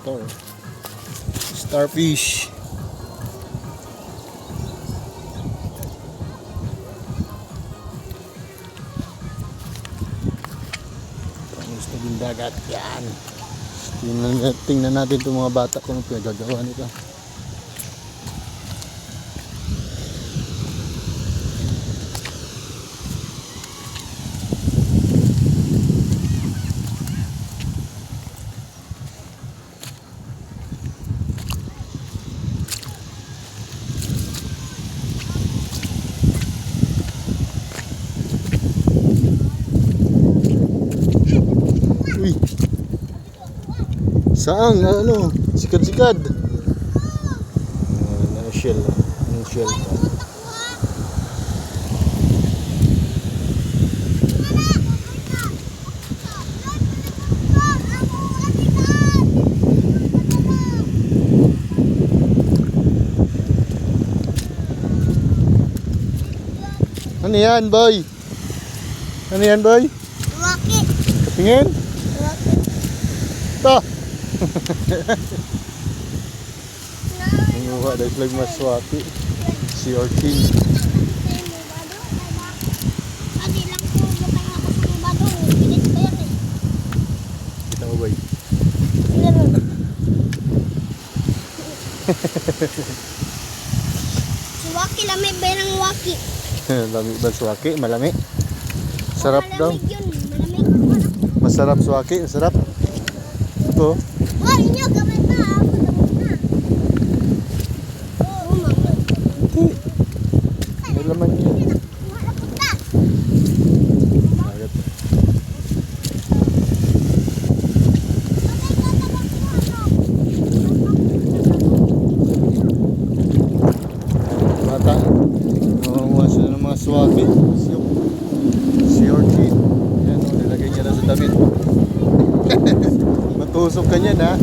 Star. Starfish. Panis na din dagat. Yan. Tingnan natin itong mga bata kung ano pinagagawa nito. Uy. Saan? Ano? Sikad-sikad. Shell. Shell. Ano yan, boy? Ano yan, boy? Waki. Tingin? Waki. Ito. Nanguha dahil flag maswati. Si Orkin. Adi lang po butang ako sa mubado. Pilit ko yan eh. Kita mo, boy? Si Waki lamay ba ng Waki? Lami ba swaki? Malami? Sarap daw. Malamig yun. Malamig. Masarap swaki? Masarap? Ito. Oh, inyo gamay pa. Ako damot na. Oo, mama. Hindi. May laman yun. Malapot na. Agad. Bata. Nangunguha sila ng mga swaki. Si Orkin. Yan o, nilagay niya na sa damit. Matusok ka niyan ha.